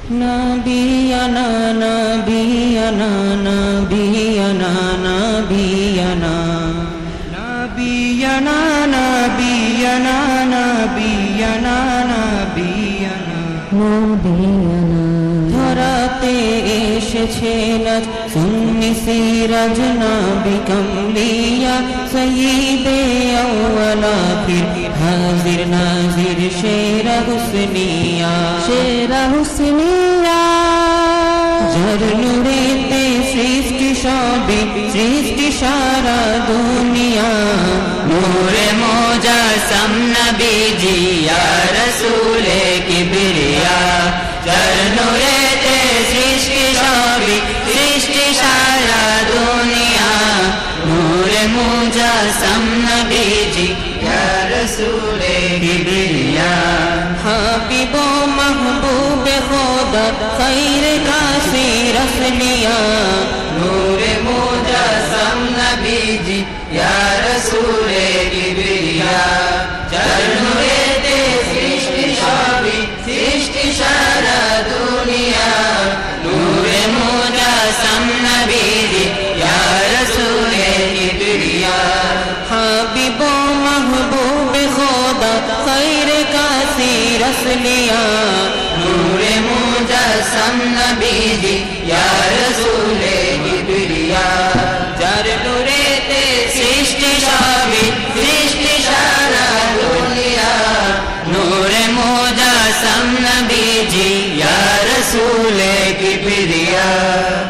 নবিয়ানা নবিয়ানা নবিয়ানা নবিয়ানা নবিয়ানা নবিয়ানা নবিয়ানা নবিয়ানা নবিয়ানা ধরাতে এসেছেন সুন্নি সিরাজ নবী কমলিয়া সয়্যিদে আউয়াল আখির হাজির নাজির শেরা হুসনিয়া যার নূরেতে সৃষ্টি সবে সৃষ্টি সারা দুনিয়া নূরে মুজাসসাম নবীজি ইয়া রাসূলে কিবরিয়া যার নূরেতে সৃষ্টি সবে সৃষ্টি সারা দুনিয়া নূরে মুজাসসাম নবীজি ইয়া রাসূলে কিবরিয়া হাবিব महबूब खुदा खैर कासिर असलिया नूरे मुजस्सम नबी जी या रसूले किबरिया যার নূরেতে সৃষ্টি সবই সৃষ্টি সারা দুনিয়া নূরে মুজস্সম নবী জি ইয়া রসূলে কিবরিয়া হাবিব महबूब खुदा खैर कासिर असलिया नूरे मुजस्सम नबी जी या रसूले किबरिया যার নূরেতে সৃষ্টি সবই সৃষ্টি সারা দুনিয়া নূরে মুজস্সম নবী জি ইয়া রসূলে কিবরিয়া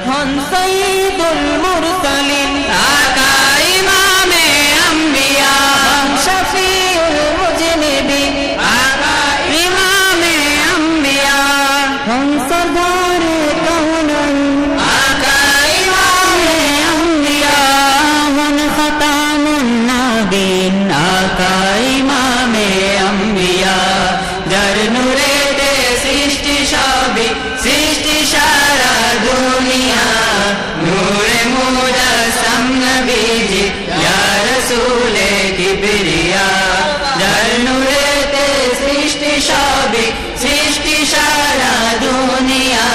হন সাইয়্যিদুল মুরসালিন আকা ইমামে আম্বিয়া শফিউল মুজনিবিন আকা ইমামে আম্বিয়া হন সরদারে কাউনাইন আকা ইমামে আম্বিয়া হন খতামুন নবীন আকা ইমামে আম্বিয়া যার নূরেতে সৃষ্টি সবই সৃষ্টি সারা দুনিয়া নূরে মুজস্সম নবী জি ইয়া রসূলে কিবরিয়া যার নূরেতে সৃষ্টি সবই সৃষ্টি সারা দুনিয়া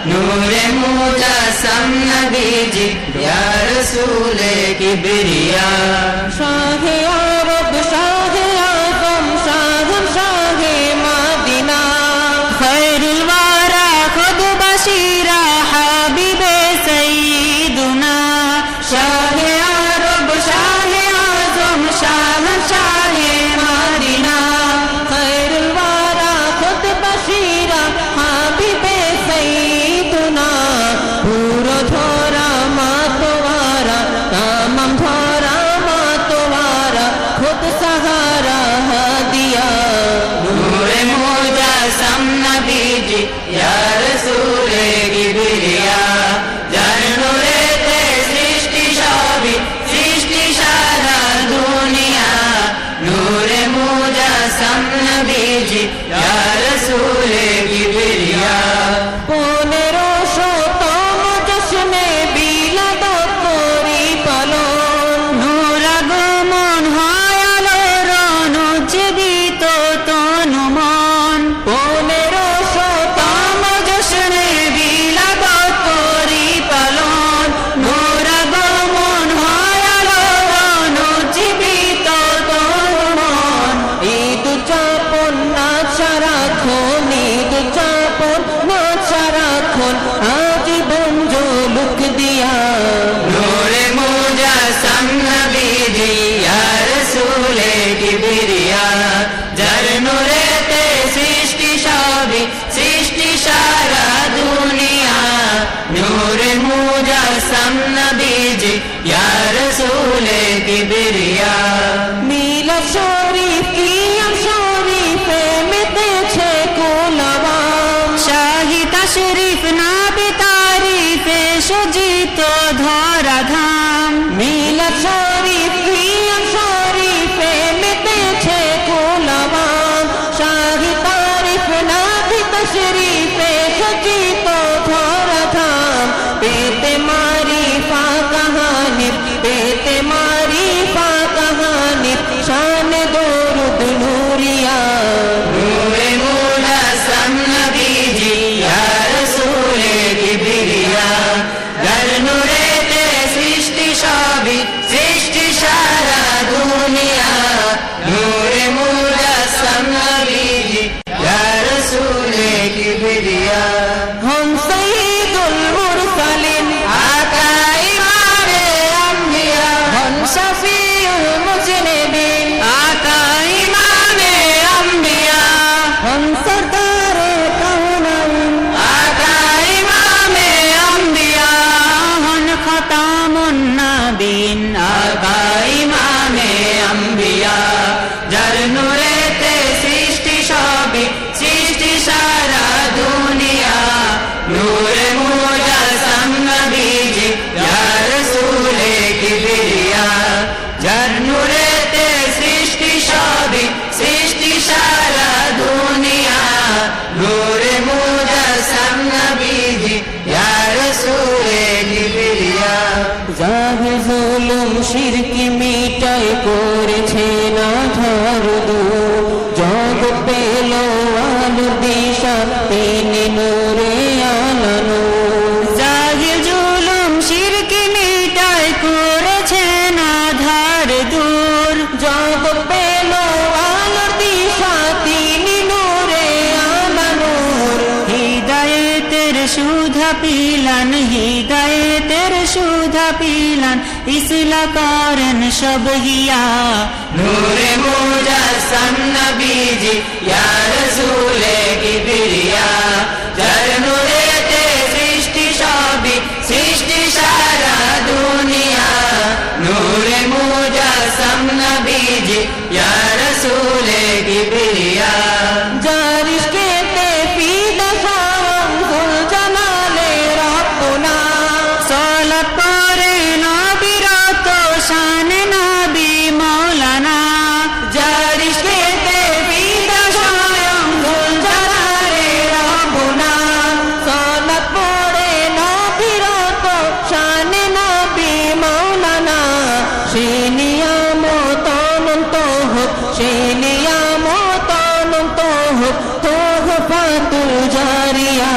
নূরে মুজস্সম নবী জি ইয়া রসূলে কিবরিয়া শাহে আরব শাহে আযম শাহে শাহে মদিনা খৈরুল ওয়ারা খুদ বশীরা হাবিবে সাইয়্যিদুনা শাহে আরব শাহে আযম শাহে শাহে মদিনা খৈরুল ওয়ারা খুদ বশীরা হাবিবে সাইয়্যিদুনা পুরো ধরা মাতোয়ারা তামাম ধরা মাতোয়ারা খুদ সহারা হাদিয়া নূরে মুজস্সম নবী জি ইয়া রসূলে কিবরিয়া যার নূরেতে সৃষ্টি সবই সৃষ্টি সারা দুনিয়া নূরে মুজস্সম নবী জি ইয়া রসূলে কিবরিয়া 1500তম জশ্নে বিলাদত করি পালন নূর আগমন হয় আলোর অনুজ্জীবিত তনু মন 1500তম জশ্নে বিলাদত করি পালন নূর আগমন হয় আলোর অনুজ্জীবিত তনু মন ঈদ উদযাপন নাচ সারাক্ষণ ঈদ উদযাপন নাচ সারাক্ষণ আজীবন জলুক দিয়া নূরে মুজস্সম নবী জি ইয়া রসূলে কিবরিয়া যার নূরেতে সৃষ্টি সবই সৃষ্টি সারা দুনিয়া নূরে মুজস্সম নবী জি ইয়া রসূলে কিবরিয়া মিলাদ শরীফ কিয়াম শরীফে মেতেছে কুলবাম শাহী তাশরীফ নবী তারিফে সজ্জিত ধরাধাম মিলাদ শরীফ কিয়াম শরীফে মেতেছে কুলবাম শাহী তারিফ নবী তাশরীফে সজ্জিত ধরাধাম পেতে মারিফা কাহানি পেতে মারিফা কাহানি শান দরুদ নূরিয়া নূরে মুজস্সম নবী জি ইয়া কিবরিয়া হুম সাইয়্যিদুল মুরসালিন আকা ইমামে আম্বিয়া হুম শাফিউল মুজনিবিন আকা ইমামে আম্বিয়া হুম সরদারে কাউনাইন আকা ইমামে আম্বিয়া হুম খতামুন নবীন আকা ইমামে আম্বিয়া যার নূরেতে সৃষ্টি সবই সৃষ্টি সারা দুনিয়া নূরে মুজাসসাম নবীজি ইয়া রাসূলে কিবরিয়া যার নূরেতে সৃষ্টি সবই সৃষ্টি সারা দুনিয়া নূরে মুজাসসাম নবীজি ইয়া রাসূলে কিবরিয়া জাহিল জুলুম শিরকি মিটাই করেছেন আধার দূর জগৎ পেল আলো দিশা তিনি নূরে আলো জাহিল জুলুম শিরকি মিটাই করেছেন আধার দূর জগৎ পেল আলো দিশা তিনি নূরে আলো হিদায়েতের সুধা পিলান হিদায়েতের সুধা পিলান ইসলা করেন সব হিয়া নূরে মুজাসসাম নবীজি ইয়া রাসূলে কিবরিয়া যার নূরেতে সৃষ্টি সবই সৃষ্টি সারা দুনিয়া নূরে মুজাসসাম নবীজি ইয়া রাসূলে কিবরিয়া যার ইশকেতে ফিদা শামসুল জালালে রাব্বুনা সালাত পড়ে নবীরত শান নবী মাওলানা যার ইশকেতে ফিদা শামসুল জালালে রাব্বুনা সালাত পড়ে নবীরত শান নবী মাওলানা সে নিয়ামত অনন্ত হোক সে নিয়ামত অনন্ত হোক তোহফাতুল জারিয়া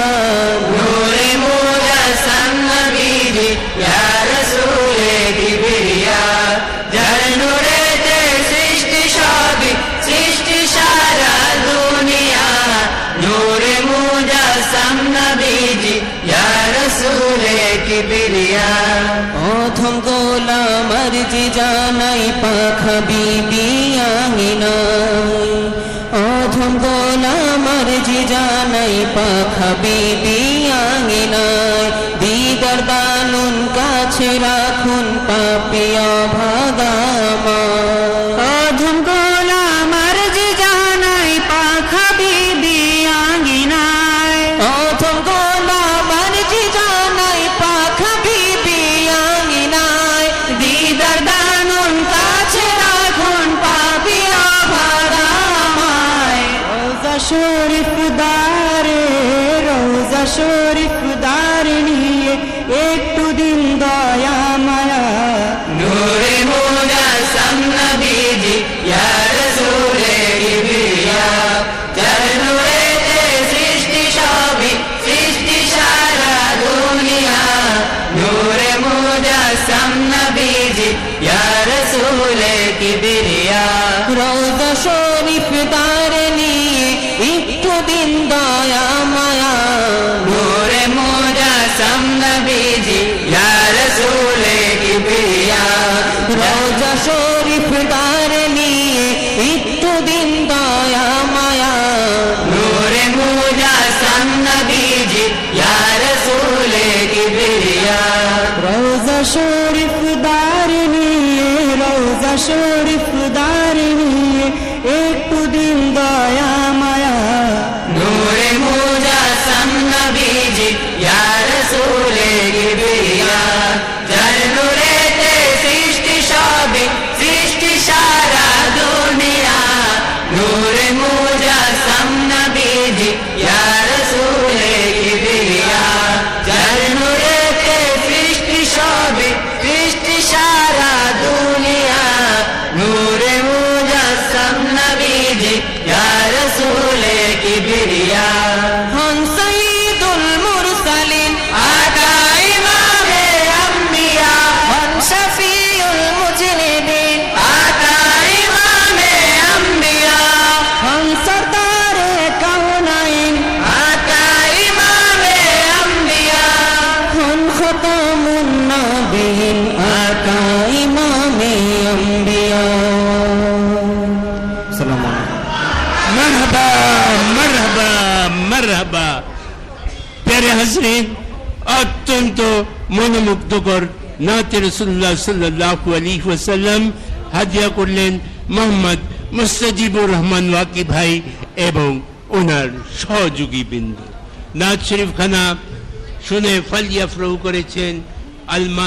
নূরে মুজাসসাম নবীজি ইয়া রাসূলে কিবরিয়া যার নূরেতে সৃষ্টি সবই সৃষ্টি সারা দুনিয়া নূরে মুজাসসাম নবীজি ইয়া রাসূলে কিবরিয়া অথম গোলাম আরজি জানাই পাখা বিবি আমিনাই অথম গোলাম আরজি জানাই পাখা বিবি আমিনাই দিদার দানুন কাছে রাখুন পাপিয়া ভাগামা অথম গোলাম আরজি জানাই পাখা বিবি আমিনাই অথম গোলাম আরজি জানাই পাখা বিবি আমিনাই দিদার দানুন কাছে রাখুন পাপিয়া ভাগামায় রোজা শরীফ দারে রোজা শরীফ দারে নিয়ে একটু দিন দয়া মায়া নূরে মুজাসসাম নবীজি ইয়া রাসূলে কিবরিয়া যার নূরেতে সৃষ্টি সবই সৃষ্টি সারা দুনিয়া নূরে মুজাসসাম নবীজি ইয়া রাসূলে কিবরিয়া রওজা শরীফ দারে নিয়ে একটু দিন দয়া মায়া নূরে মুজাসসাম নবীজি ইয়া রাসূলে কিবরিয়া রওজা শরীফ দারে নিয়ে একটু দিন দয়া মায়া নূরে মুজাসসাম নবীজি ইয়া রাসূলে কিবরিয়া রওজা শরীফ দারে নিয়ে রওজা শরীফ দারে নিয়ে একটু দিন দয়া মায়া নূরে মুজাসসাম নবীজি ইয়া রাসূলে কিবরিয়া যার নূরেতে সৃষ্টি সবই সৃষ্টি সারা দুনিয়া নূরে মুজাসসাম নবীজি ইয়া রাসূলে কিবরিয়া যার নূরেতে সৃষ্টি সবই সৃষ্টি সারা দুনিয়া নূরে মুজাসসাম নবীজি ইয়া রাসূলে কিবরিয়া হুম সাইয়্যিদুল মুরসালিন আকা ইমামে হাজরিন, অত্যন্ত মনোমুগ্ধকর নাতে রাসূলুল্লাহ সাল্লাল্লাহু আলাইহি ওয়াসাল্লাম হাদিয়া করলেন মোহাম্মদ মুস্তাজিবুর রহমান ওয়াকি ভাই এবং ওনার সহযোগী বৃন্দ। নাত শরীফ খানা শুনে ফালিয়া ফ্রৌ করেছেন আলমা